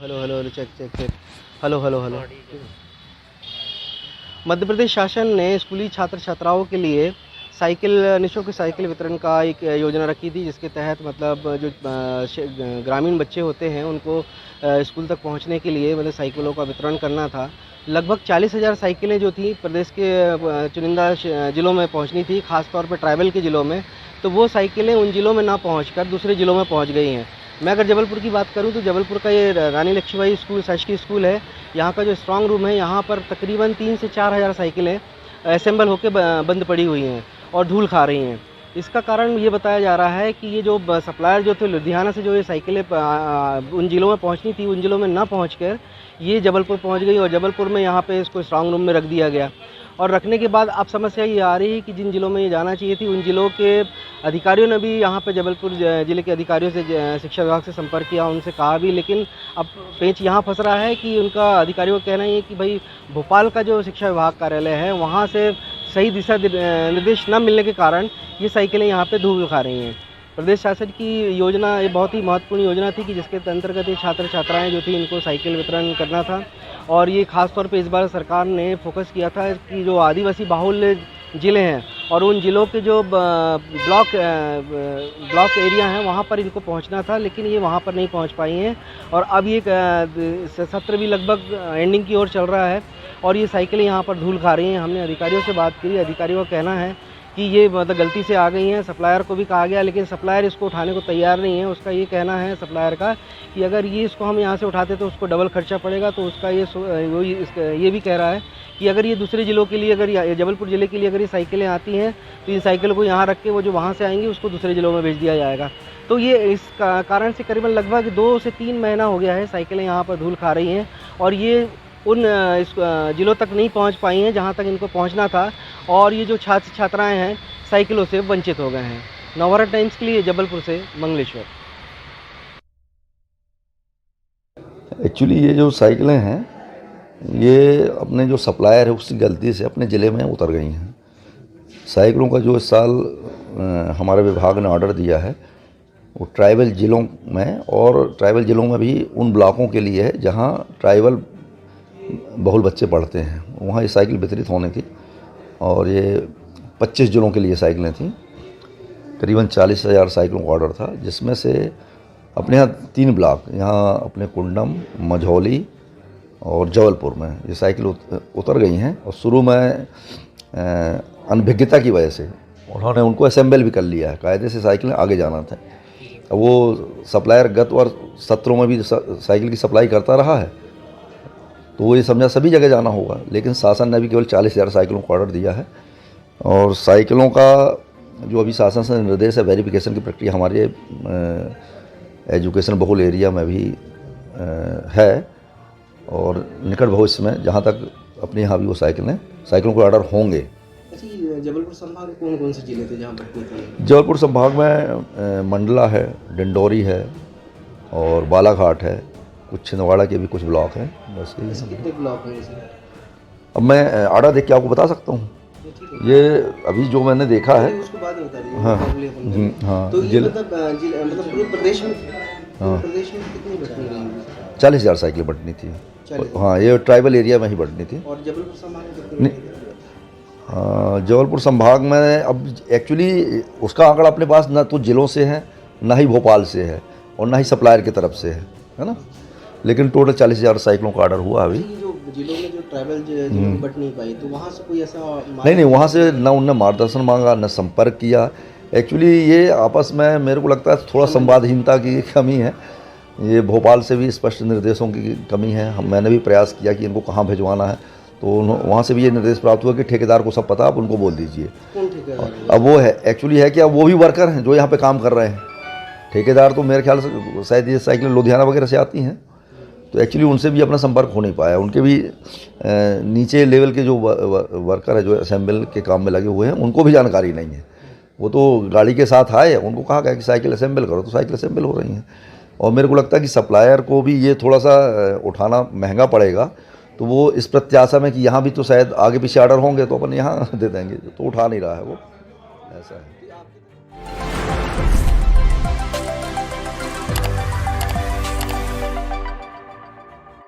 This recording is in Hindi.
Hello hello hello check check check hello hello hello. Madhya Pradesh शासन ने स्कूली छात्र छात्राओं के लिए साइकिल निःशुल्क साइकिल वितरण का एक योजना रखी थी, जिसके तहत मतलब जो ग्रामीण बच्चे होते हैं उनको स्कूल तक पहुंचने के लिए मतलब साइकिलों का वितरण करना था। लगभग 40,000 साइकिलें जो थी प्रदेश के चुनिंदा ज़िलों में पहुंचनी थी, ख़ासतौर पर ट्राइबल के ज़िलों में। तो वो साइकिलें उन ज़िलों में ना पहुंचकर दूसरे ज़िलों में पहुंच गई हैं। मैं अगर जबलपुर की बात करूं तो जबलपुर का ये रानी लक्ष्मीबाई स्कूल शासकीय स्कूल है। यहाँ का जो स्ट्रॉन्ग रूम है, यहाँ पर तकरीबन 3 से 4,000 साइकिलें असेंबल होकर बंद पड़ी हुई हैं और धूल खा रही हैं। इसका कारण ये बताया जा रहा है कि ये जो सप्लायर जो थे लुधियाना से, जो ये साइकिलें उन ज़िलों में पहुंचनी थी, उन ज़िलों में ना पहुंचकर ये जबलपुर पहुंच गई और जबलपुर में यहाँ पे इसको स्ट्रॉन्ग रूम में रख दिया गया। और रखने के बाद अब समस्या ये आ रही है कि जिन ज़िलों में ये जाना चाहिए थी, उन ज़िलों के अधिकारियों ने भी यहाँ पे जबलपुर ज़िले के अधिकारियों से शिक्षा विभाग से संपर्क किया, उनसे कहा भी, लेकिन अब पेंच यहाँ फंस रहा है कि उनका अधिकारियों का कहना ये है कि भाई भोपाल का जो शिक्षा विभाग कार्यालय है, वहाँ से सही दिशा निर्देश न मिलने के कारण ये साइकिलें यहाँ पे धूल खा रही हैं। प्रदेश शासन की योजना ये बहुत ही महत्वपूर्ण योजना थी कि जिसके अंतर्गत ये छात्र छात्राएँ जो थी इनको साइकिल वितरण करना था। और ये ख़ास तौर पे इस बार सरकार ने फोकस किया था कि जो आदिवासी बाहुल्य ज़िले हैं और उन ज़िलों के जो ब्लॉक एरिया हैं वहाँ पर इनको पहुँचना था, लेकिन ये वहाँ पर नहीं पहुँच पाई हैं। और अब ये सत्र भी लगभग एंडिंग की ओर चल रहा है और ये साइकिलें यहाँ पर धूल खा रही हैं। हमने अधिकारियों से बात की, अधिकारियों का कहना है कि ये मतलब गलती से आ गई हैं। सप्लायर को भी कहा गया, लेकिन सप्लायर इसको उठाने को तैयार नहीं है। उसका ये कहना है सप्लायर का कि अगर ये इसको हम यहाँ से उठाते तो उसको डबल खर्चा पड़ेगा। तो उसका ये भी कह रहा है कि अगर ये दूसरे ज़िलों के लिए, अगर जबलपुर ज़िले के लिए अगर ये साइकिलें आती हैं तो इन साइकिलों को यहाँ रख के वो जो वहाँ से आएंगी उसको दूसरे ज़िलों में भेज दिया जाएगा। तो ये इस कारण से करीबन लगभग 2 से 3 महीना हो गया है साइकिलें यहाँ पर धूल खा रही हैं और ये उन ज़िलों तक नहीं पहुँच पाई हैं जहाँ तक इनको पहुँचना था। और ये जो छात्र छात्राएँ हैं साइकिलों से वंचित हो गए हैं। नवभारत टाइम्स के लिए जबलपुर से मंगलेश्वर। एक्चुअली ये जो साइकिलें हैं ये अपने जो सप्लायर है उसकी गलती से अपने ज़िले में उतर गई हैं। साइकिलों का जो इस साल हमारे विभाग ने ऑर्डर दिया है वो ट्राइबल ज़िलों में, और ट्राइबल ज़िलों में भी उन ब्लॉकों के लिए है जहाँ ट्राइबल बहुल बच्चे पढ़ते हैं, वहाँ ये साइकिल वितरित होनी थी। और ये 25 ज़िलों के लिए साइकिलें थीं। करीबन 40,000 साइकिलों का ऑर्डर था, जिसमें से अपने यहाँ 3 ब्लॉक, यहाँ अपने कुंडम, मझौली और जबलपुर में ये साइकिल उतर गई हैं। और शुरू में अनभिज्ञता की वजह से उन्होंने उनको असेंबल भी कर लिया है, कायदे से साइकिलें आगे जाना था। अब वो सप्लायर गत वर्ष सत्रों में भी साइकिल की सप्लाई करता रहा है, तो वो ये समझा सभी जगह जाना होगा, लेकिन शासन ने भी केवल 40,000 साइकिलों को ऑर्डर दिया है। और साइकिलों का जो अभी शासन से निर्देश है, वेरिफिकेशन की प्रक्रिया हमारे एजुकेशन बहुल एरिया में भी है और निकट भविष्य में जहाँ तक अपने यहाँ भी वो साइकिलों के ऑर्डर होंगे। जबलपुर संभाग में कौन कौन से जिले थे जहाँ पर थी? जबलपुर संभाग में मंडला है, डिंडोरी है और बालाघाट है, कुछ छिंदवाड़ा के भी कुछ ब्लॉक हैं। बस कितने ब्लॉक हैं इसमें? अब मैं ऑर्डर देख के आपको बता सकता हूँ। ये अभी जो मैंने देखा है उसको बाद में बता दीजिए। हाँ हाँ तो ये मतलब पूरे प्रदेश में कितनी बटनी रहेंगी? 40,000 साइकिलें बंटनी थी। हाँ, ये ट्राइबल एरिया में ही बंटनी थी। और जबलपुर संभाग में कितनी? जबलपुर संभाग में अब एक्चुअली उसका आंकड़ा अपने पास ना तो ज़िलों से है, ना ही भोपाल से है और ना ही सप्लायर की तरफ से है ना, लेकिन टोटल 40,000 साइकिलों का ऑर्डर हुआ अभी। जो जिलों में जो ट्राइबल बट नहीं पाई, तो वहाँ से कोई ऐसा नहीं, वहाँ से ना उनने मार्गदर्शन मांगा, न संपर्क किया। एक्चुअली ये आपस में मेरे को लगता है थोड़ा संवादहीनता की कमी है। ये भोपाल से भी स्पष्ट निर्देशों की कमी है। मैंने भी प्रयास किया कि इनको कहाँ भिजवाना है, तो वहाँ से भी ये निर्देश प्राप्त हुआ कि ठेकेदार को सब पता, आप उनको बोल दीजिए। कौन ठेकेदार? अब वो है एक्चुअली है कि अब वो भी वर्कर हैं जो यहाँ पे काम कर रहे हैं। ठेकेदार तो मेरे ख्याल से शायद ये साइकिलें लुधियाना वगैरह से आती हैं, तो एक्चुअली उनसे भी अपना संपर्क हो नहीं पाया। उनके भी नीचे लेवल के जो वर्कर है जो असेंबल के काम में लगे हुए हैं, उनको भी जानकारी नहीं है। वो तो गाड़ी के साथ आए, उनको कहा गया कि साइकिल असेंबल करो, तो साइकिल असेंबल हो रही हैं। और मेरे को लगता है कि सप्लायर को भी ये थोड़ा सा उठाना महंगा पड़ेगा, तो वो इस प्रत्याशा में कि यहाँ भी तो शायद आगे पीछे ऑर्डर होंगे तो अपन यहाँ दे देंगे, तो उठा नहीं रहा है वो, ऐसा है।